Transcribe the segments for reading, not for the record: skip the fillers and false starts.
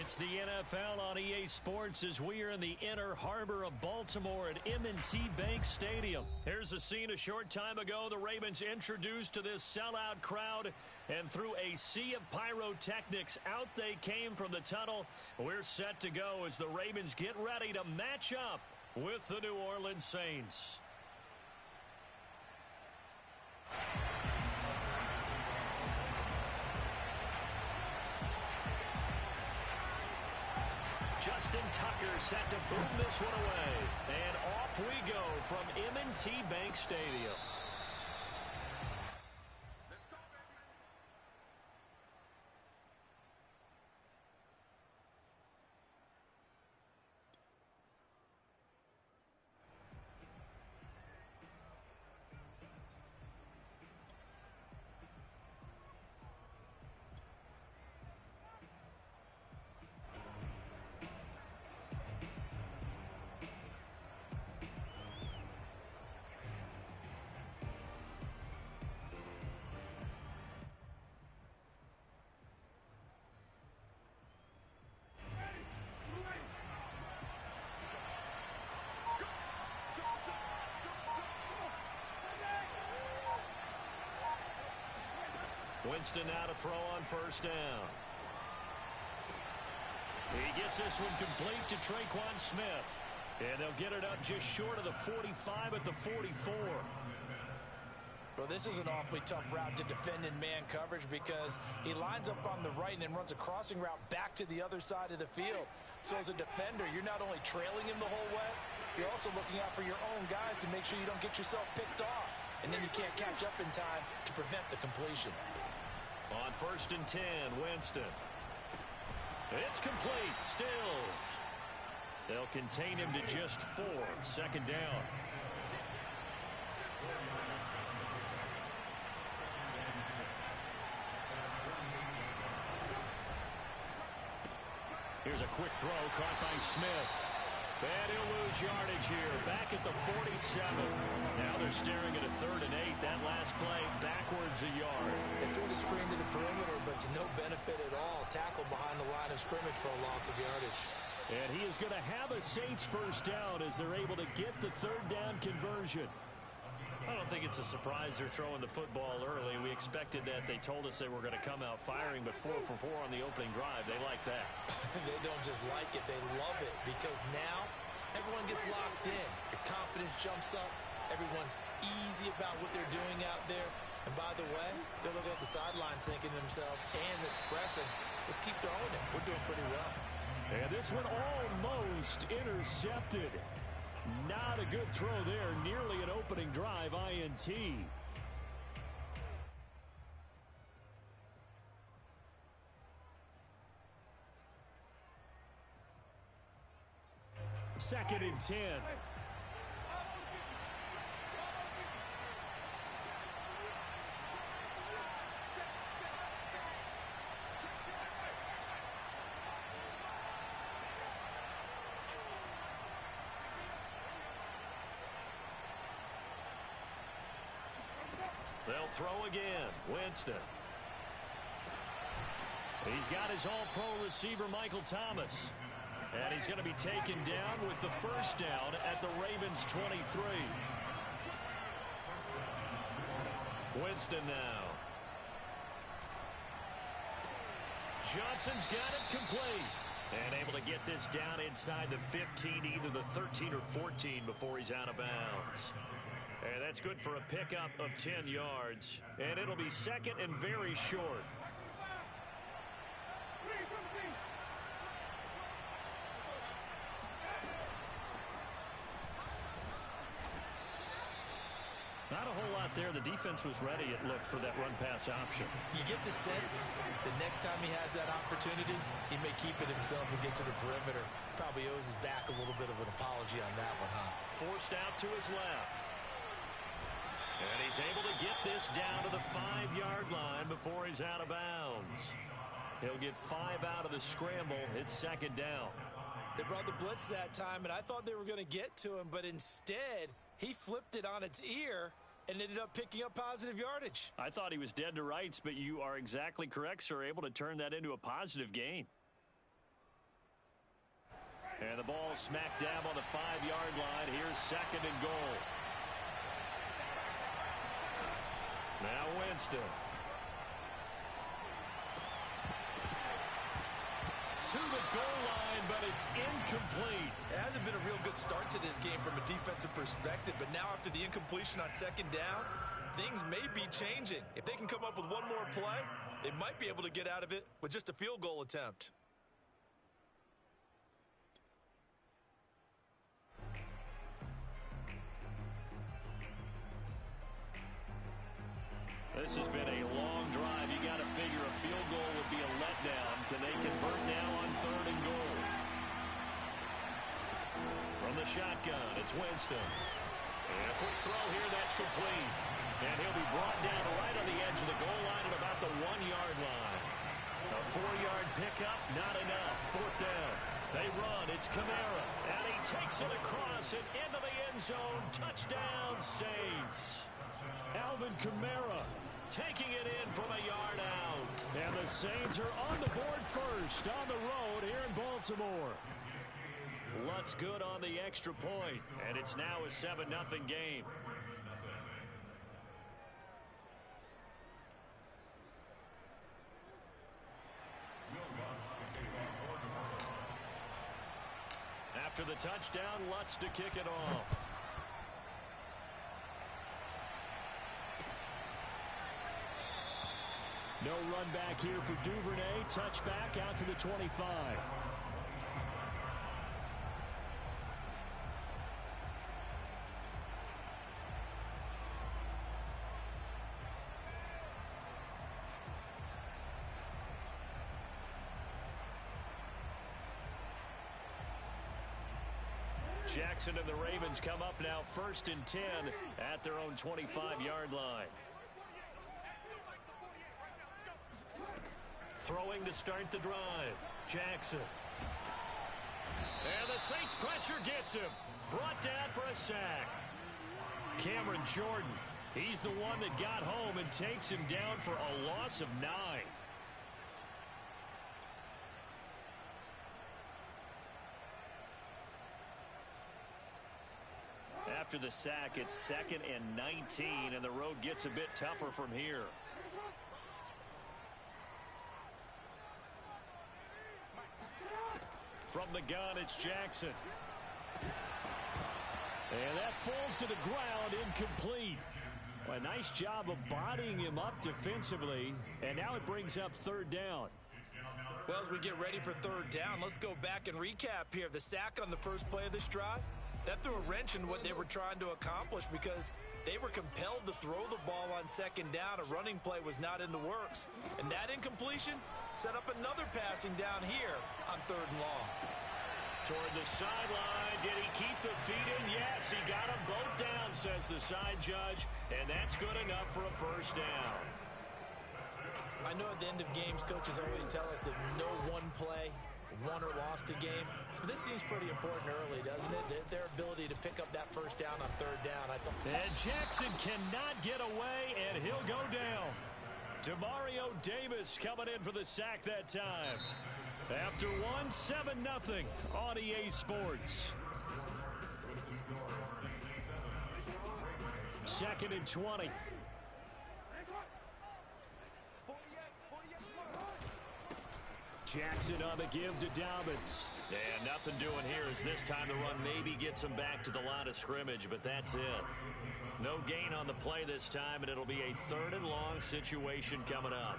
It's the NFL on EA Sports as we are in the inner harbor of Baltimore at M&T Bank Stadium. Here's a scene a short time ago. The Ravens introduced to this sellout crowd, and through a sea of pyrotechnics, out they came from the tunnel. We're set to go as the Ravens get ready to match up with the New Orleans Saints. Justin Tucker set to boom this one away. And off we go from M&T Bank Stadium. Winston now to throw on first down. He gets this one complete to Tre'Quan Smith. And they'll get it up just short of the 45 at the 44. Well, this is an awfully tough route to defend in man coverage because he lines up on the right and then runs a crossing route back to the other side of the field. So as a defender, you're not only trailing him the whole way, you're also looking out for your own guys to make sure you don't get yourself picked off. And then you can't catch up in time to prevent the completion. On first and 10, Winston. It's complete. Stills. They'll contain him to just 4. Second down. Here's a quick throw caught by Smith. And he'll lose yardage here. Back at the 47. Now they're staring at a 3rd and 8. That last play backwards a yard. They threw the screen to the perimeter, but to no benefit at all. Tackle behind the line of scrimmage for a loss of yardage. And he is going to have a Saints first down as they're able to get the 3rd down conversion. I don't think it's a surprise they're throwing the football early. We expected that. They told us they were going to come out firing, but 4 for 4 on the opening drive. They like that. They don't just like it. They love it because now everyone gets locked in. Your confidence jumps up. Everyone's easy about what they're doing out there. And by the way, they're looking at the sideline thinking to themselves and expressing, let's keep throwing it. We're doing pretty well. And this one almost intercepted. Not a good throw there. Nearly an opening drive INT. Second and 10. They'll throw again. Winston. He's got his all-pro receiver, Michael Thomas. And he's going to be taken down with the first down at the Ravens 23. Winston now. Johnson's got it complete. And able to get this down inside the 15, either the 13 or 14 before he's out of bounds. And that's good for a pickup of 10 yards. And it'll be second and very short. Not a whole lot there. The defense was ready, it looked, for that run-pass option. You get the sense that next time he has that opportunity, he may keep it himself and get to the perimeter. Probably owes his back a little bit of an apology on that one, huh? Forced out to his left. And he's able to get this down to the 5-yard line before he's out of bounds. He'll get 5 out of the scramble. It's second down. They brought the blitz that time, and I thought they were going to get to him, but instead, he flipped it on its ear and ended up picking up positive yardage. I thought he was dead to rights, but you are exactly correct, sir. Able to turn that into a positive gain. And the ball smack dab on the 5-yard line. Here's 2nd and goal. Now Winston. To the goal line, but it's incomplete. It hasn't been a real good start to this game from a defensive perspective, but now after the incompletion on 2nd down, things may be changing. If they can come up with one more play, they might be able to get out of it with just a field goal attempt. This has been a long drive. You got to figure a field goal would be a letdown. Can they convert now on 3rd and goal? From the shotgun, it's Winston. And a quick throw here, that's complete. And he'll be brought down right on the edge of the goal line at about the 1-yard line. A 4-yard pickup, not enough. 4th down. They run, it's Kamara. And he takes it across and into the end zone. Touchdown, Saints. Alvin Kamara taking it in from a yard out. And the Saints are on the board first on the road here in Baltimore. Lutz good on the extra point, and it's now a 7-0 game. After the touchdown, Lutz to kick it off. No run back here for Duvernay. Touchback out to the 25. Jackson and the Ravens come up now 1st and 10 at their own 25-yard line. Throwing to start the drive. Jackson. And the Saints pressure gets him. Brought down for a sack. Cameron Jordan. He's the one that got home and takes him down for a loss of 9. After the sack, it's 2nd and 19, and the road gets a bit tougher from here. From the gun, it's Jackson. And that falls to the ground, incomplete. Well, a nice job of bodying him up defensively, and now it brings up 3rd down. Well, as we get ready for 3rd down, let's go back and recap here. The sack on the first play of this drive, that threw a wrench in what they were trying to accomplish because they were compelled to throw the ball on 2nd down. A running play was not in the works. And that incompletion set up another passing down here on 3rd and long. Toward the sideline. Did he keep the feet in? Yes, he got them both down, says the side judge. And that's good enough for a 1st down. I know at the end of games, coaches always tell us that no one play won or lost a game. But this seems pretty important early, doesn't it? Their ability to pick up that 1st down on 3rd down. And Jackson cannot get away, and he'll go down. Demario Davis coming in for the sack that time. After one, 7-0 on EA Sports. 2nd and 20. Jackson on the give to Dobbins. And nothing doing here as this time the run maybe gets him back to the line of scrimmage, but that's it. No gain on the play this time, and it'll be a 3rd and long situation coming up.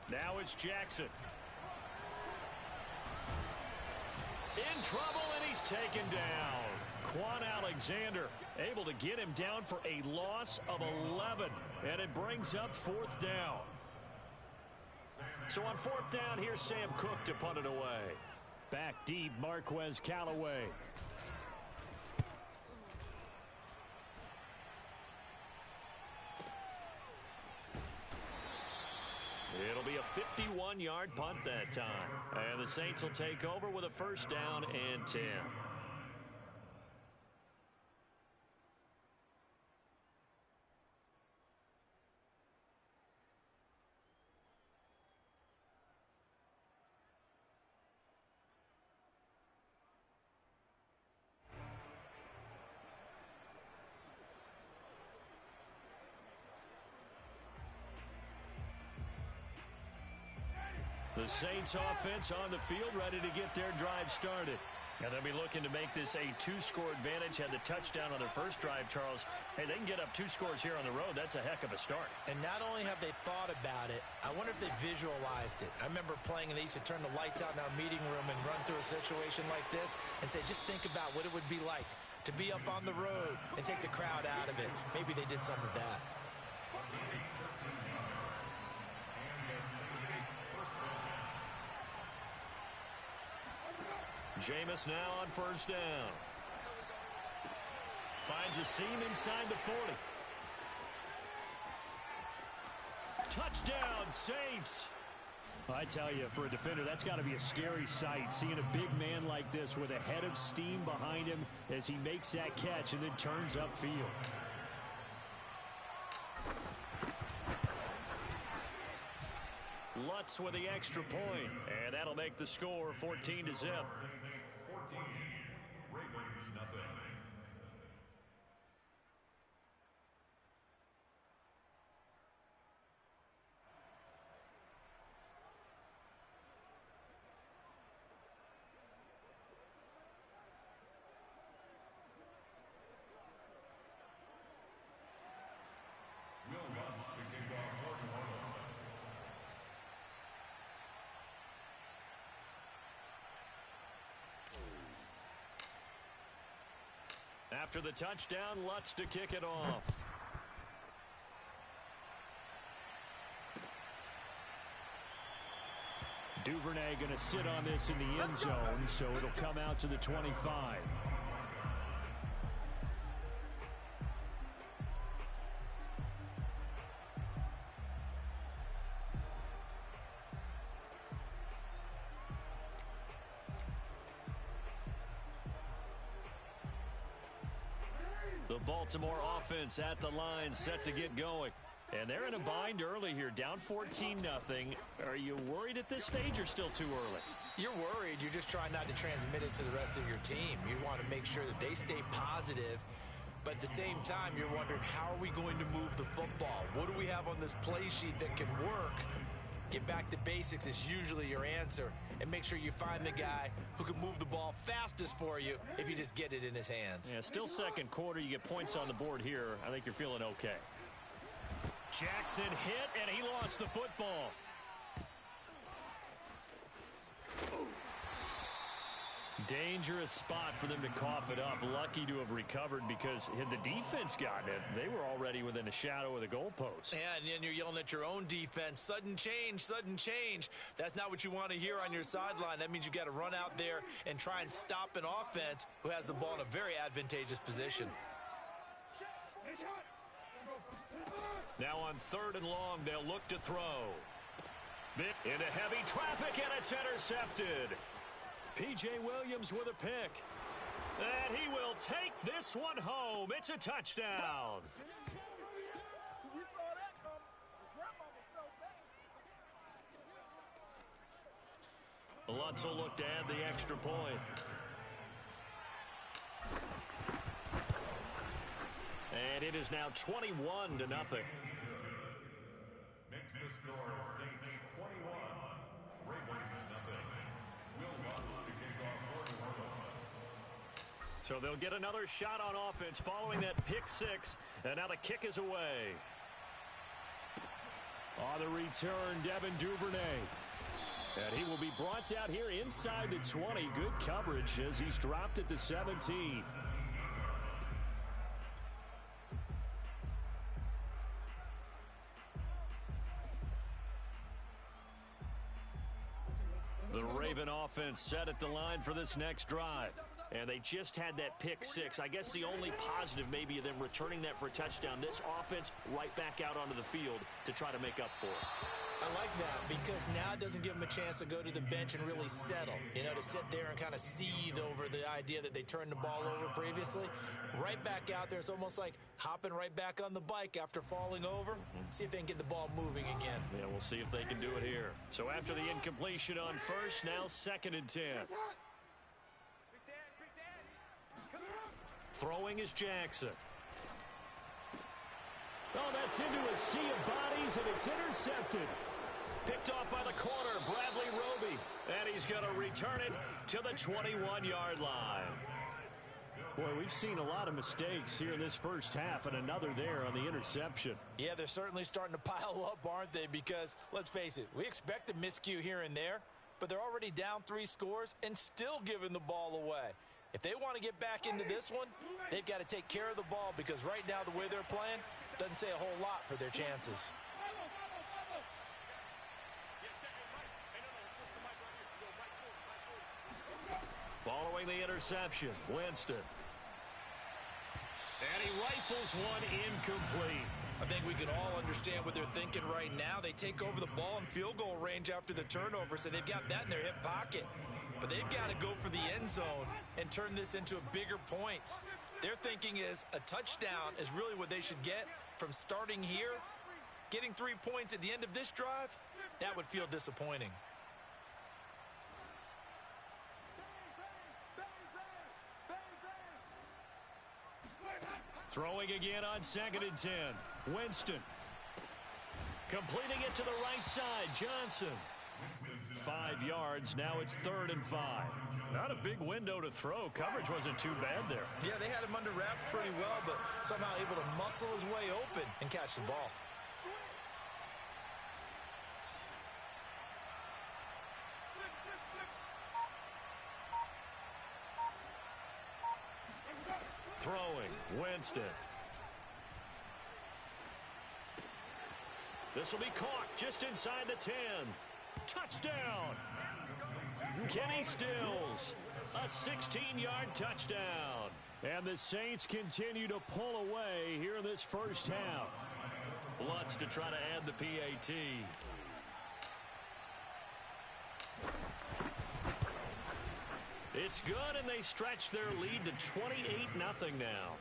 Now it's Jackson. In trouble, and he's taken down. Quan Alexander able to get him down for a loss of 11. And it brings up 4th down. So on 4th down, here's Sam Cook to punt it away. Back deep, Marquez Callaway. It'll be a 51-yard punt that time. And the Saints will take over with a first down and 10. The Saints offense on the field, ready to get their drive started. And they'll be looking to make this a two-score advantage. Had the touchdown on their first drive, Charles. Hey, they can get up 2 scores here on the road. That's a heck of a start. And not only have they thought about it, I wonder if they visualized it. I remember playing, and they used to turn the lights out in our meeting room and run through a situation like this and say, just think about what it would be like to be up on the road and take the crowd out of it. Maybe they did some of that. Jameis now on first down. Finds a seam inside the 40. Touchdown, Saints. I tell you, for a defender, that's got to be a scary sight, seeing a big man like this with a head of steam behind him as he makes that catch and then turns upfield. Lutz with the extra point, and that'll make the score 14-0. After the touchdown, Lutz to kick it off. Duvernay going to sit on this in the end zone, so it'll come out to the 25. The Baltimore offense at the line, set to get going. And they're in a bind early here, down 14-0. Are you worried at this stage or still too early? You're worried. You're just trying not to transmit it to the rest of your team. You want to make sure that they stay positive. But at the same time, you're wondering, how are we going to move the football? What do we have on this play sheet that can work? Get back to basics is usually your answer. And make sure you find the guy who can move the ball fastest for you if you just get it in his hands. Yeah, still second quarter. You get points on the board here. I think you're feeling okay. Jackson hit, and he lost the football. Dangerous spot for them to cough it up. Lucky to have recovered because had the defense gotten it, they were already within a shadow of the goalpost. Yeah, and then you're yelling at your own defense. Sudden change, sudden change. That's not what you want to hear on your sideline. That means you've got to run out there and try and stop an offense who has the ball in a very advantageous position. Now on 3rd and long, they'll look to throw. Bit into heavy traffic, and it's intercepted. P.J. Williams with a pick. And he will take this one home. It's a touchdown. Lutz will look to add the extra point. And it is now 21-0. Makes the score Saints 21, Ravens nothing. Will Lutz to kick off for the So they'll get another shot on offense following that pick six. And now the kick is away. On the return, Devin Duvernay. And he will be brought down here inside the 20. Good coverage as he's dropped at the 17. The Raven offense set at the line for this next drive. And they just had that pick six. I guess the only positive maybe of them returning that for a touchdown. This offense right back out onto the field to try to make up for it. I like that because now it doesn't give them a chance to go to the bench and really settle, you know, to sit there and kind of seethe over the idea that they turned the ball over previously. Right back out there, it's almost like hopping right back on the bike after falling over. See if they can get the ball moving again. Yeah, we'll see if they can do it here. So after the incompletion on first, now 2nd and 10. Throwing is Jackson. Oh, that's into a sea of bodies, and it's intercepted. Picked off by the corner, Bradley Roby. And he's going to return it to the 21-yard line. Boy, we've seen a lot of mistakes here in this first half, and another there on the interception. Yeah, they're certainly starting to pile up, aren't they? Because, let's face it, we expect a miscue here and there, but they're already down 3 scores and still giving the ball away. If they want to get back into this one, they've got to take care of the ball because right now the way they're playing doesn't say a whole lot for their chances. Following the interception, Winston. And he rifles one incomplete. I think we can all understand what they're thinking right now. They take over the ball in field goal range after the turnover, so they've got that in their hip pocket. But they've got to go for the end zone and turn this into a bigger points. Their thinking is a touchdown is really what they should get from starting here. Getting 3 points at the end of this drive, that would feel disappointing. Throwing again on 2nd and 10. Winston. Completing it to the right side, Johnson. 5 yards, now it's 3rd and 5. Not a big window to throw. Coverage wasn't too bad there. Yeah, they had him under wraps pretty well, but somehow able to muscle his way open and catch the ball. Throwing, Winston. This will be caught just inside the 10. Touchdown! Kenny Stills, a 16-yard touchdown. And the Saints continue to pull away here in this first half. Lutz to try to add the PAT. It's good, and they stretch their lead to 28-0 now.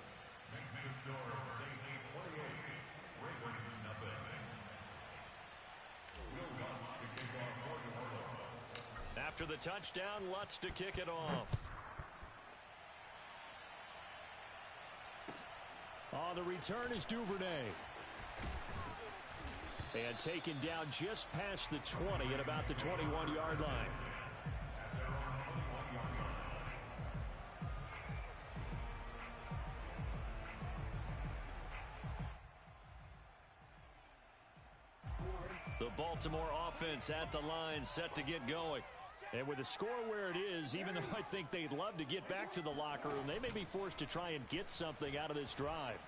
After the touchdown, Lutz to kick it off. On the return is Duvernay. And taken down just past the 20 at about the 21-yard line. The Baltimore offense at the line, set to get going. And with the score where it is, even though I think they'd love to get back to the locker room, they may be forced to try and get something out of this drive.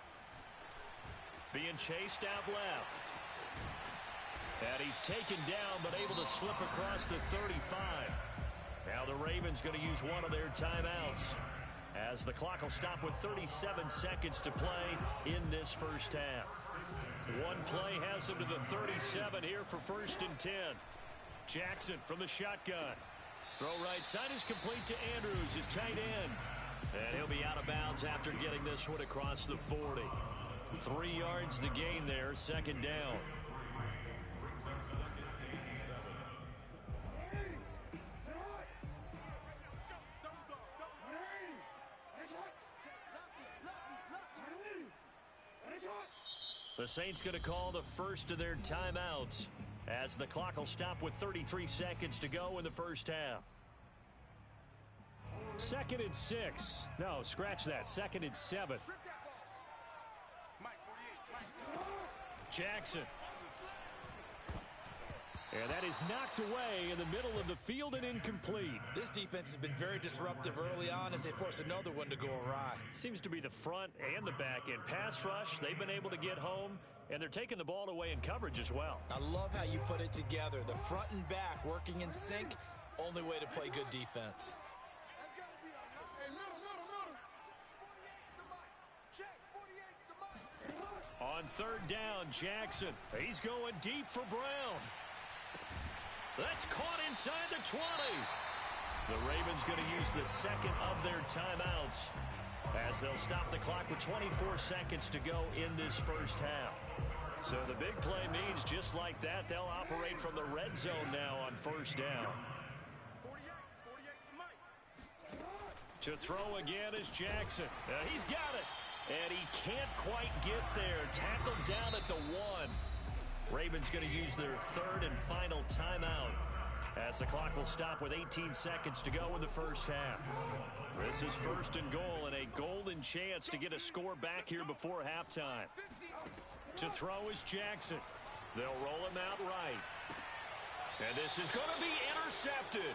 Being chased out left. And he's taken down, but able to slip across the 35. Now the Ravens going to use one of their timeouts, as the clock will stop with 37 seconds to play in this first half. One play has him to the 37 here for 1st and 10. Jackson from the shotgun. Throw right side is complete to Andrews, his tight end. And he'll be out of bounds after getting this one across the 40. 3 yards the gain there, 2nd down. The Saints going to call the first of their timeouts, as the clock will stop with 33 seconds to go in the first half. 2nd and 6. No, scratch that. 2nd and 7. Jackson. And that is knocked away in the middle of the field and incomplete. This defense has been very disruptive early on as they force another one to go awry. Seems to be the front and the back end. Pass rush, they've been able to get home, and they're taking the ball away in coverage as well. I love how you put it together. The front and back working in sync, only way to play good defense. On 3rd down, Jackson. He's going deep for Brown. That's caught inside the 20. The Ravens going to use the second of their timeouts as they'll stop the clock with 24 seconds to go in this first half. So the big play means just like that, they'll operate from the red zone now on first down. To throw again is Jackson. He's got it. And he can't quite get there. Tackled down at the 1. Ravens going to use their third and final timeout as the clock will stop with 18 seconds to go in the first half. This is first and goal and a golden chance to get a score back here before halftime. To throw is Jackson. They'll roll him out right. And this is going to be intercepted.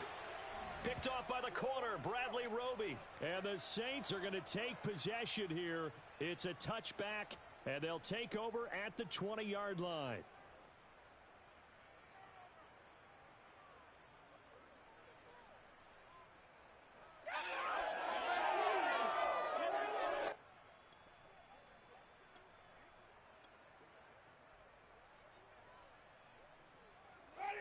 Picked off by the corner, Bradley Roby. And the Saints are going to take possession here. It's a touchback, and they'll take over at the 20-yard line.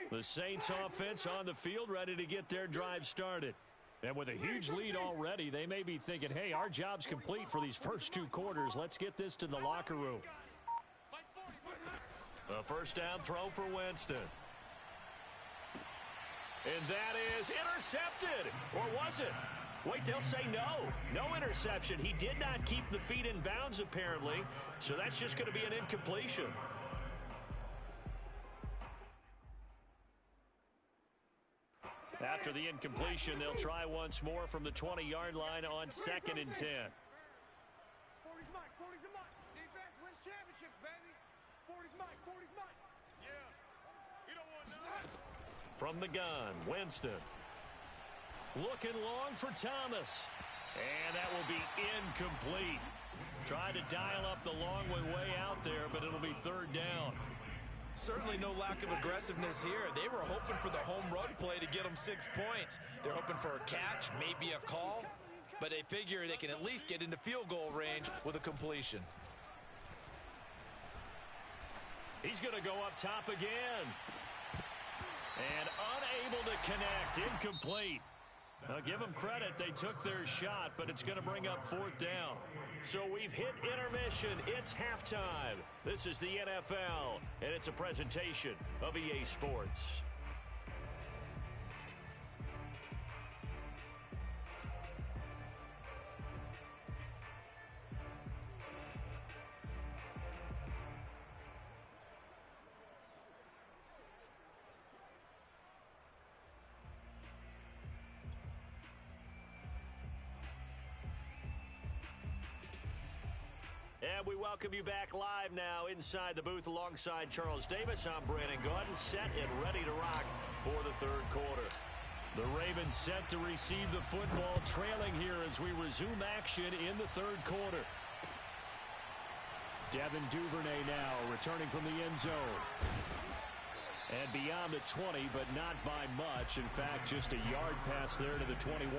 The Saints offense on the field ready to get their drive started. And with a huge lead already, they may be thinking, hey, our job's complete for these first 2 quarters. Let's get this to the locker room. A first down throw for Winston. And that is intercepted. Or was it? Wait, they'll say no. No interception. He did not keep the feet in bounds, apparently. So that's just going to be an incompletion. After the incompletion, they'll try once more from the 20-yard line on 2nd and 10. 40's Mike, 40's the Mike. Defense wins championships, baby. 40's Mike, 40's Mike. Yeah, you don't want none. From the gun, Winston. Looking long for Thomas. And that will be incomplete. Tried to dial up the long way out there, but it'll be 3rd down. Certainly no lack of aggressiveness here. They were hoping for the home run play to get them 6 points. They're hoping for a catch, maybe a call, but they figure they can at least get into field goal range with a completion. He's going to go up top again. And unable to connect, incomplete. Now give them credit, they took their shot, but it's going to bring up 4th down. So we've hit intermission. It's halftime. This is the NFL, and it's a presentation of EA Sports. And we welcome you back live now inside the booth alongside Charles Davis. I'm Brandon Gaudin, set and ready to rock for the 3rd quarter. The Ravens set to receive the football, trailing here as we resume action in the 3rd quarter. Devin Duvernay now returning from the end zone. And beyond the 20, but not by much. In fact, just a yard pass there to the 21.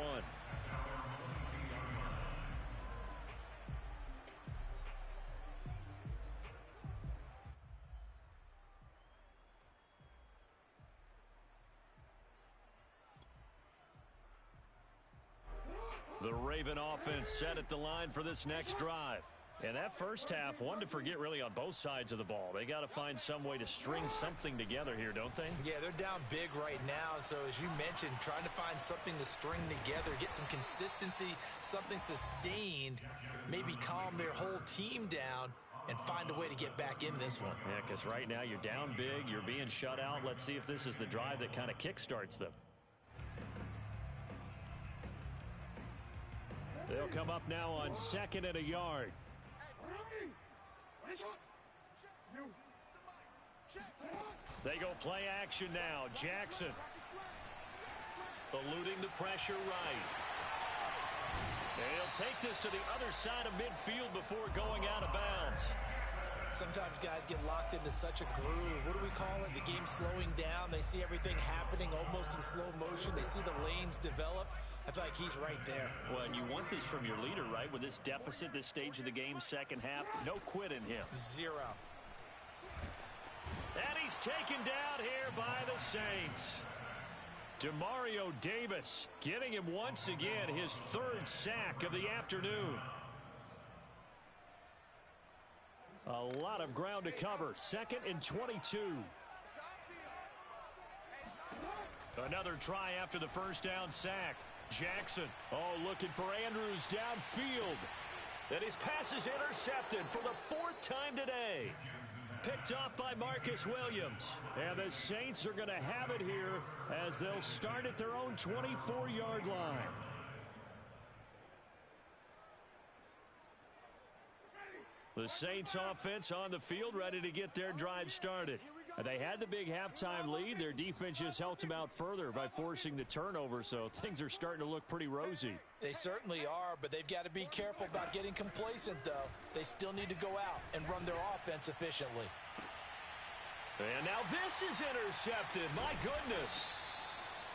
The Raven offense set at the line for this next drive. And that first half, one to forget really on both sides of the ball. They got to find some way to string something together here, don't they? Yeah, they're down big right now. So as you mentioned, trying to find something to string together, get some consistency, something sustained, maybe calm their whole team down and find a way to get back in this one. Yeah, because right now you're down big, you're being shut out. Let's see if this is the drive that kind of kickstarts them. They'll come up now on 2nd and a yard. They go play action now. Jackson eluding the pressure right. And he'll take this to the other side of midfield before going out of bounds. Sometimes guys get locked into such a groove. What do we call it? The game slowing down. They see everything happening almost in slow motion. They see the lanes develop. I feel like he's right there. Well, and you want this from your leader, right? With this deficit, this stage of the game, second half, no quit in him. 0. And he's taken down here by the Saints. Demario Davis getting him once again his third sack of the afternoon. A lot of ground to cover. 2nd and 22. Another try after the first down sack. Jackson, looking for Andrews downfield. And his pass is intercepted for the 4th time today. Picked off by Marcus Williams. And the Saints are going to have it here as they'll start at their own 24-yard line. The Saints offense on the field ready to get their drive started. They had the big halftime lead. Their defense just helped them out further by forcing the turnover, so things are starting to look pretty rosy. They certainly are, but they've got to be careful about getting complacent, though. They still need to go out and run their offense efficiently. And now this is intercepted. My goodness.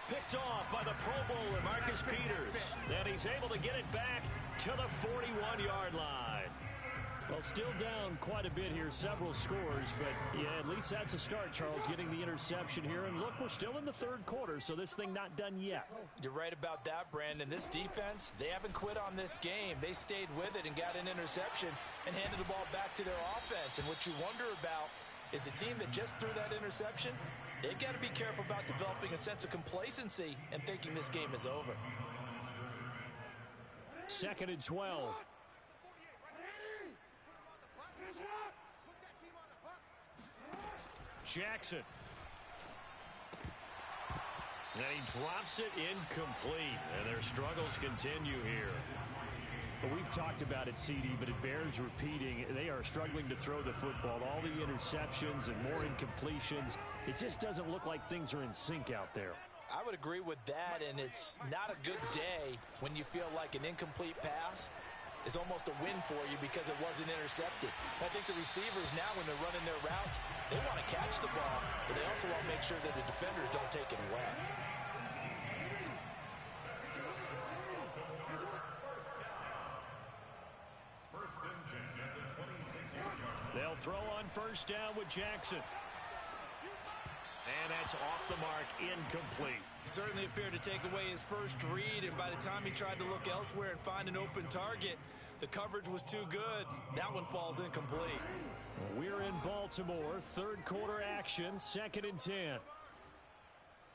Picked off by the Pro Bowler, Marcus Peters. And he's able to get it back to the 41-yard line. Well, still down quite a bit here, several scores, but yeah, at least that's a start, Charles, getting the interception here. And look, we're still in the third quarter, so this thing not done yet. You're right about that, Brandon. This defense, they haven't quit on this game. They stayed with it and got an interception and handed the ball back to their offense. And what you wonder about is a team that just threw that interception, they've got to be careful about developing a sense of complacency and thinking this game is over. 2nd and 12. Jackson. And he drops it incomplete. And their struggles continue here. Well, we've talked about it, CD, but it bears repeating. They are struggling to throw the football. All the interceptions and more incompletions. It just doesn't look like things are in sync out there. I would agree with that, and it's not a good day when you feel like an incomplete pass is almost a win for you because it wasn't intercepted. I think the receivers now, when they're running their routes, they want to catch the ball, but they also want to make sure that the defenders don't take it away. They'll throw on first down with Jackson. And that's off the mark, incomplete. Certainly appeared to take away his first read, and by the time he tried to look elsewhere and find an open target, the coverage was too good. That one falls incomplete. We're in Baltimore, third quarter action, 2nd and 10.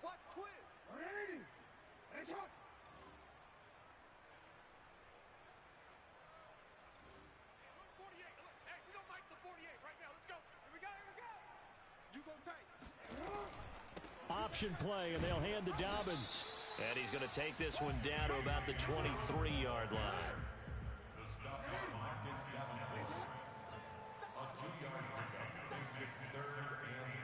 Watch twist. Ready. And shot. Hey, we don't like the 48 right now. Let's go. Here we go. You go tight. Option play, and they'll hand to Dobbins. And he's going to take this one down to about the 23-yard line. The stop by Marcus Dobbins. A 2-yard pickup makes it 3rd and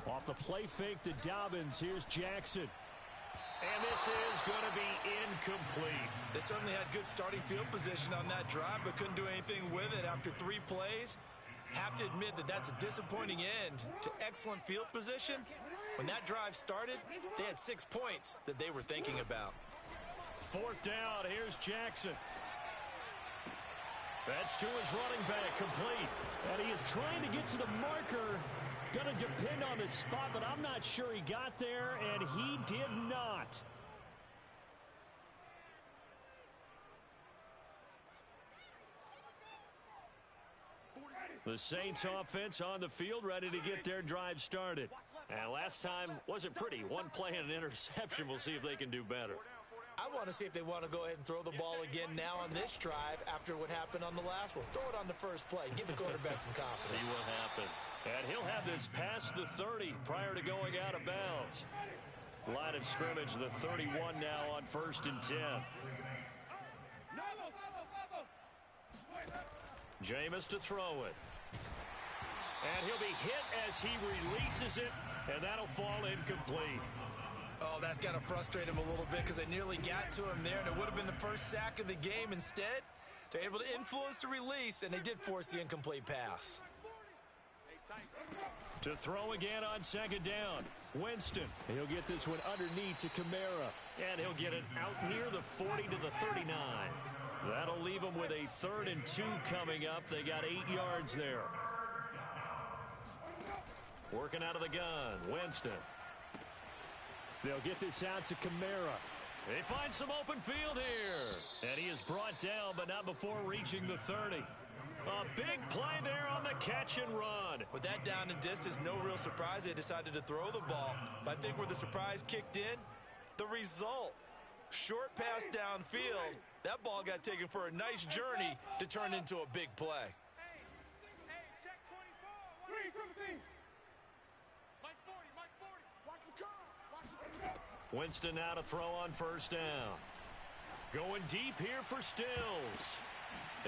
8. Off the play fake to Dobbins, here's Jackson. And this is going to be incomplete. They certainly had good starting field position on that drive, but couldn't do anything with it after 3 plays. Have to admit that that's a disappointing end to excellent field position. When that drive started, they had 6 points that they were thinking about. 4th down, here's Jackson. That's to his running back, complete. And he is trying to get to the marker. Going to depend on the spot, but I'm not sure he got there, and he did not. The Saints offense on the field ready to get their drive started. And last time wasn't pretty. 1 play and an interception. We'll see if they can do better. I want to see if they want to go ahead and throw the ball again now on this drive after what happened on the last one. Throw it on the first play. Give the quarterback some confidence. See what happens. And he'll have this past the 30 prior to going out of bounds. Line of scrimmage, the 31 now on 1st and 10. Jameis to throw it. And he'll be hit as he releases it, and that'll fall incomplete. Oh, that's got to frustrate him a little bit because they nearly got to him there, and it would have been the first sack of the game. Instead, they're able to influence the release, and they did force the incomplete pass. To throw again on 2nd down. Winston. He'll get this one underneath to Kamara. And he'll get it out near the 40 to the 39. That'll leave them with a 3rd and 2 coming up. They got 8 yards there. Working out of the gun, Winston. They'll get this out to Kamara. They find some open field here. And he is brought down, but not before reaching the 30. A big play there on the catch and run. With that down and distance, no real surprise they decided to throw the ball. But I think where the surprise kicked in, the result. Short pass downfield. That ball got taken for a nice journey to turn into a big play. Hey, check 24. Reed, Griffin. Mike 40, Mike 40. Watch the curl. Watch the Winston now to throw on 1st down. Going deep here for Stills.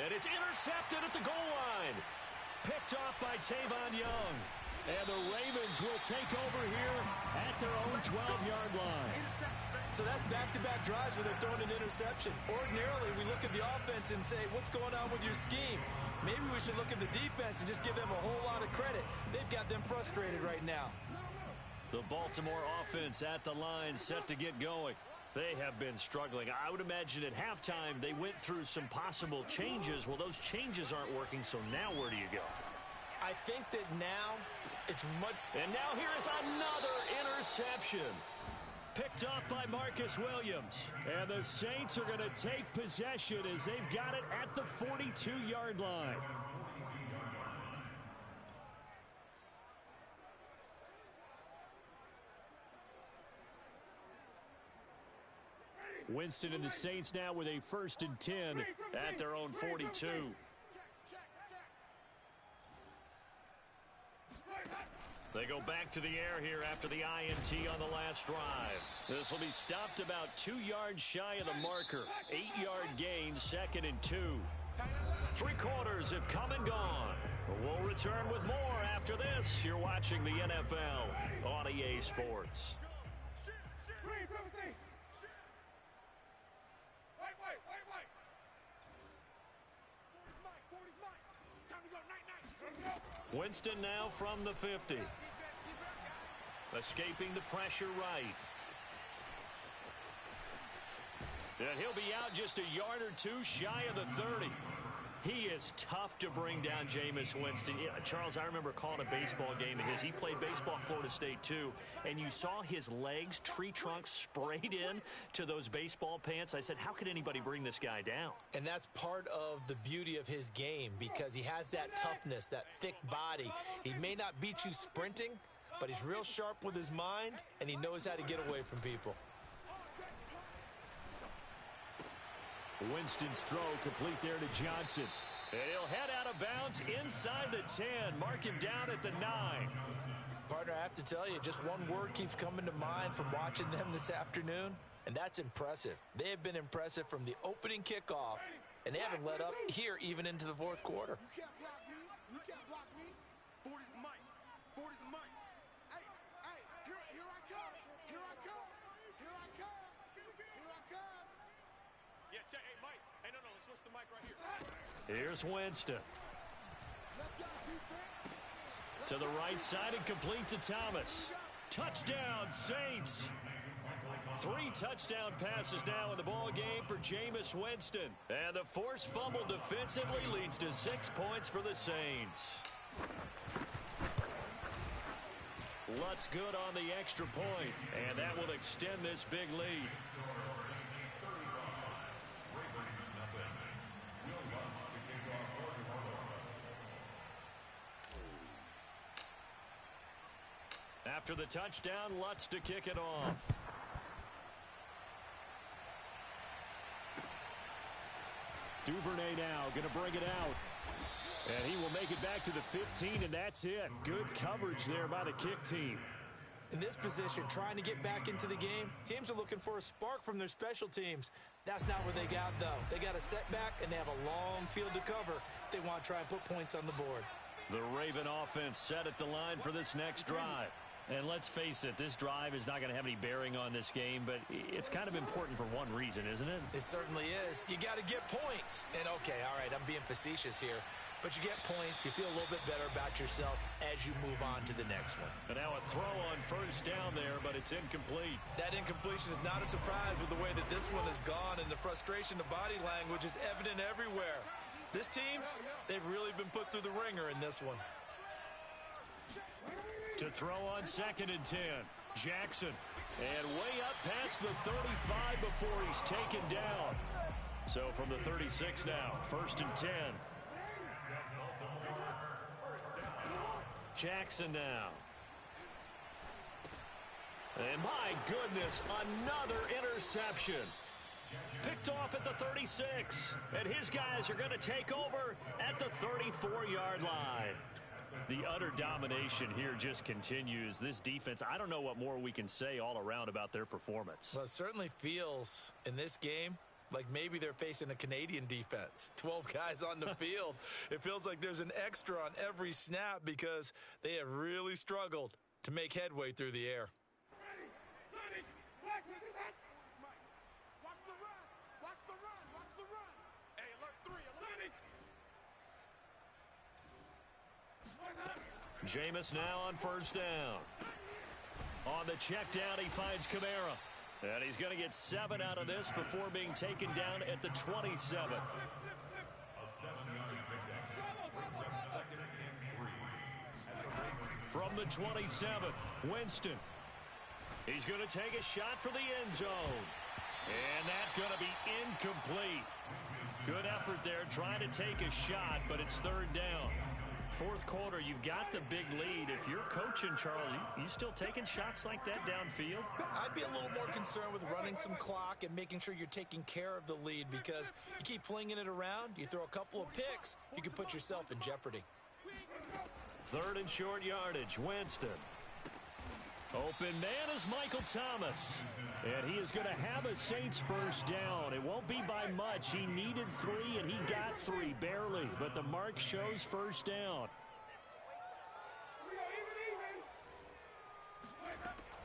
And it's intercepted at the goal line. Picked off by Tavon Young. And the Ravens will take over here at their own 12-yard line. So that's back-to-back drives where they're throwing an interception. Ordinarily, we look at the offense and say, what's going on with your scheme? Maybe we should look at the defense and just give them a whole lot of credit. They've got them frustrated right now. The Baltimore offense at the line set to get going. They have been struggling. I would imagine at halftime they went through some possible changes. Well, those changes aren't working, so now where do you go? I think that now it's much... And now here is another interception. Picked off by Marcus Williams. And the Saints are going to take possession as they've got it at the 42-yard line. Winston and the Saints now with a 1st and 10 at their own 42. They go back to the air here after the INT on the last drive. This will be stopped about 2 yards shy of the marker. 8-yard gain, 2nd and 2. 3 quarters have come and gone. We'll return with more after this. You're watching the NFL on EA Sports. Winston now from the 50. Escaping the pressure right. And he'll be out just a yard or 2 shy of the 30. He is tough to bring down, Jameis Winston. Yeah, Charles, I remember calling a baseball game of his. He played baseball at Florida State, too. And you saw his legs, tree trunks sprayed in to those baseball pants. I said, how could anybody bring this guy down? And that's part of the beauty of his game because he has that toughness, that thick body. He may not beat you sprinting, but he's real sharp with his mind, and he knows how to get away from people. Winston's throw complete there to Johnson. And he'll head out of bounds inside the 10. Mark him down at the 9. Partner, I have to tell you, just one word keeps coming to mind from watching them this afternoon, and that's impressive. They have been impressive from the opening kickoff, and they haven't let up here even into the 4th quarter. You can't block me. You can't block me. 40's Mike. 40's Mike. Hey, here I come. Here I come. Here I come. Here I come. Yeah, check. Hey, Mike. Hey, no, let's switch the mic right here. Here's Winston. Let's go, defense. To the right side and complete to Thomas. Touchdown, Saints. 3 touchdown passes now in the ball game for Jameis Winston. And the forced fumble defensively leads to 6 points for the Saints. Lutz good on the extra point, and that will extend this big lead. After the touchdown, Lutz to kick it off. Duvernay now going to bring it out. And he will make it back to the 15, and that's it. Good coverage there by the kick team. In this position, trying to get back into the game, teams are looking for a spark from their special teams. That's not what they got, though. They got a setback, and they have a long field to cover if they want to try and put points on the board. The Raven offense set at the line for this next drive. And let's face it, this drive is not going to have any bearing on this game, but it's kind of important for one reason, isn't it? It certainly is. You got to get points. And, okay, all right, I'm being facetious here. but you get points. You feel a little bit better about yourself as you move on to the next one. And now a throw on first down there, but it's incomplete. That incompletion is not a surprise with the way that this one has gone, and the frustration, the body language is evident everywhere. This team, they've really been put through the ringer in this one. To throw on 2nd and 10. Jackson. And way up past the 35 before he's taken down. So from the 36 now, 1st and 10. Jackson now. And my goodness, another interception. Picked off at the 36. And his guys are going to take over at the 34-yard line. The utter domination here just continues. This defense, I don't know what more we can say all around about their performance. Well, it certainly feels in this game like maybe they're facing a Canadian defense. 12 guys on the field. It feels like there's an extra on every snap because they have really struggled to make headway through the air. Watch the run. Watch the run. Watch the run. Hey, alert 3. Alert. Jameis now on 1st down. On the check down, he finds Kamara. And he's going to get 7 out of this before being taken down at the 27. A 7-yard pickup. Brings up 2nd and 3. From the 27, Winston. He's going to take a shot for the end zone. And that's going to be incomplete. Good effort there trying to take a shot, but it's 3rd down. 4th quarter, you've got the big lead. If you're coaching, Charles, you still taking shots like that downfield? I'd be a little more concerned with running some clock and making sure you're taking care of the lead, because you keep flinging it around, you throw a couple of picks, you can put yourself in jeopardy. 3rd and short yardage, Winston. Open man is Michael Thomas. And he is going to have a Saints 1st down. It won't be by much. He needed 3, and he got 3, barely. But the mark shows 1st down.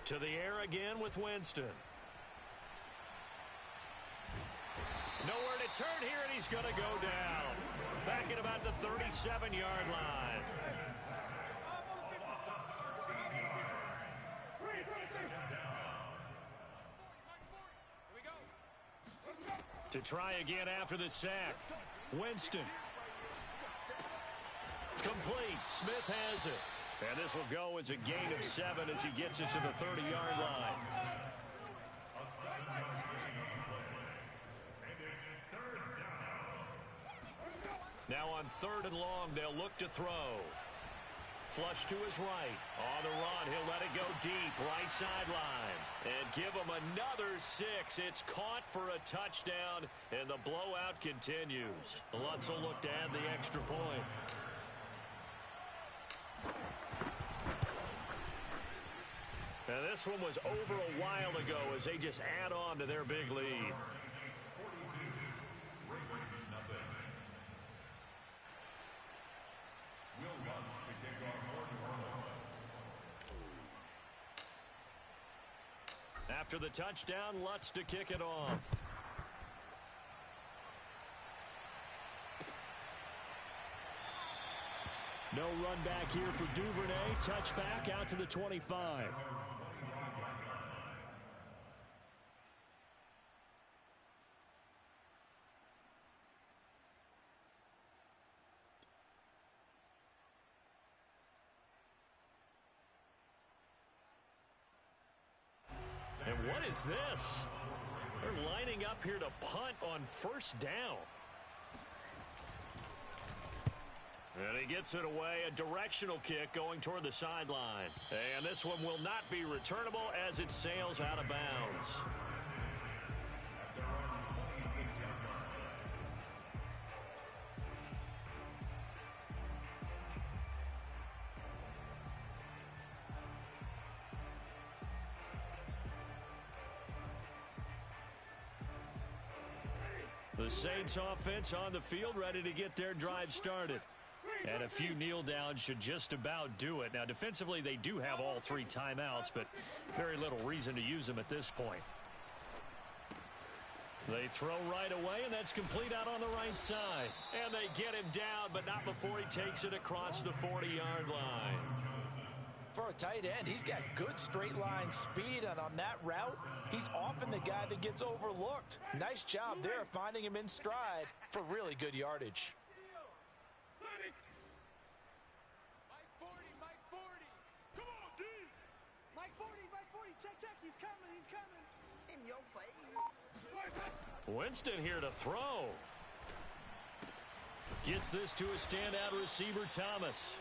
To the air again with Winston. Nowhere to turn here, and he's going to go down. Back at about the 37-yard line. To try again after the sack. Winston. Complete. Smith has it. And this will go as a gain of 7 as he gets it to the 30-yard line. A 7-yard gain on the play. And it's 3rd down. Now on 3rd and long, they'll look to throw. Flush to his right. On the run, he'll let it go deep. Right sideline. And give him another 6. It's caught for a touchdown, and the blowout continues. Lutz will look to add the extra point. And this one was over a while ago as they just add on to their big lead. 42. Ravens nothing. Will Lutz to kick off for New Orleans. After the touchdown, Lutz to kick it off. No run back here for Duvernay. Touchback out to the 25. And what is this? They're lining up here to punt on 1st down. And he gets it away, a directional kick going toward the sideline. And this one will not be returnable as it sails out of bounds. The Saints offense on the field ready to get their drive started. And a few kneel downs should just about do it. Now, defensively, they do have all 3 timeouts, but very little reason to use them at this point. They throw right away, and that's complete out on the right side. And they get him down, but not before he takes it across the 40-yard line. For a tight end, he's got good straight line speed, and on that route, he's often the guy that gets overlooked. Nice job there finding him in stride for really good yardage. Mike 40, Mike 40. Come on, D. Mike 40, Mike 40. Check, check. He's coming, he's coming. In your face. Winston here to throw. Gets this to a standout receiver, Thomas.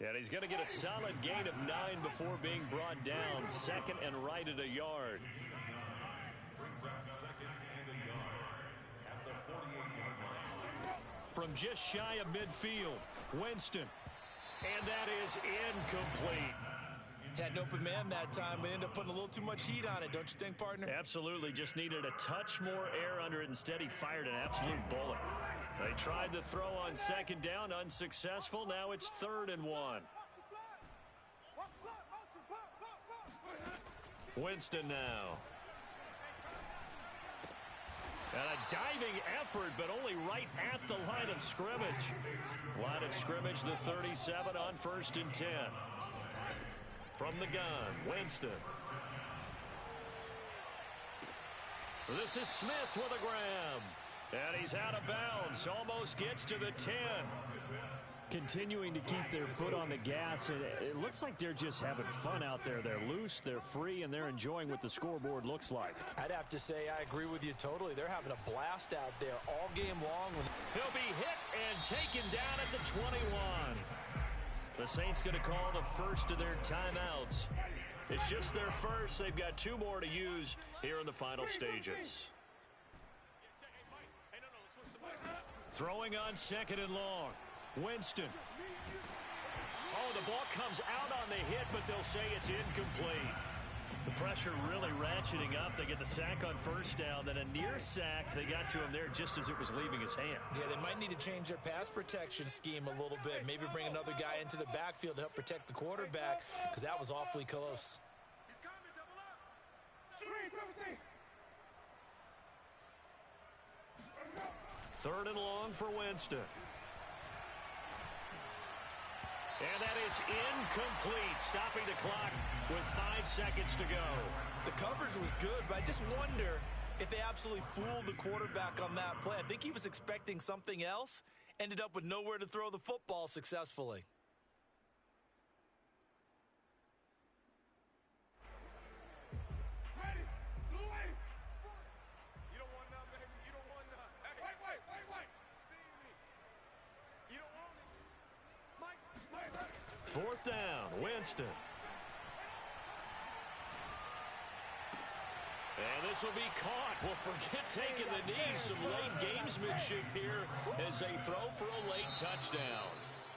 And he's going to get a solid gain of 9 before being brought down. Second and right at a yard. Brings up second and a yard at the 48-yard line. From just shy of midfield, Winston. And that is incomplete. Had an open man that time, but ended up putting a little too much heat on it, don't you think, partner? Absolutely. Just needed a touch more air under it. Instead, he fired an absolute bullet. They tried to throw on second down, unsuccessful. Now it's 3rd and 1. Winston now. And a diving effort, but only right at the line of scrimmage. Line of scrimmage, the 37 on 1st and 10. From the gun, Winston. This is Smith with a grab. And he's out of bounds. Almost gets to the 10. Continuing to keep their foot on the gas. And it looks like they're just having fun out there. They're loose, they're free, and they're enjoying what the scoreboard looks like. I'd have to say I agree with you totally. They're having a blast out there all game long. He'll be hit and taken down at the 21. The Saints going to call the first of their timeouts. It's just their first. They've got 2 more to use here in the final stages. Throwing on 2nd and long. Winston. Oh, the ball comes out on the hit, but they'll say it's incomplete. The pressure really ratcheting up. They get the sack on 1st down, then a near sack. They got to him there just as it was leaving his hand. Yeah, they might need to change their pass protection scheme a little bit. Maybe bring another guy into the backfield to help protect the quarterback, because that was awfully close. He's coming, double up. 3rd and long for Winston. And that is incomplete, stopping the clock with 5 seconds to go. The coverage was good, but I just wonder if they absolutely fooled the quarterback on that play. I think he was expecting something else, ended up with nowhere to throw the football successfully. Ready. You don't want none, baby. You don't want none. Hey, wait. See me. You don't want me. Mike. 4th down, Winston. And this will be caught. Well, forget taking the knee. Some late gamesmanship here as they throw for a late touchdown.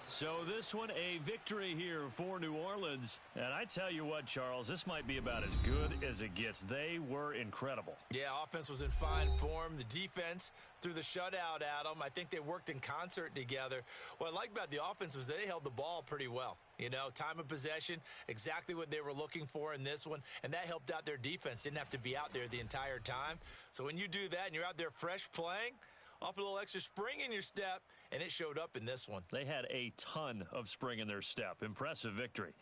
So this one, a victory here for New Orleans. And I tell you what, Charles, this might be about as good as it gets. They were incredible. Yeah, offense was in fine form. The defense threw the shutout at them. I think they worked in concert together. What I like about the offense was they held the ball pretty well. You know, time of possession, exactly what they were looking for in this one, and that helped out their defense. Didn't have to be out there the entire time. So when you do that and you're out there fresh playing, off a little extra spring in your step, and it showed up in this one. They had a ton of spring in their step. Impressive victory.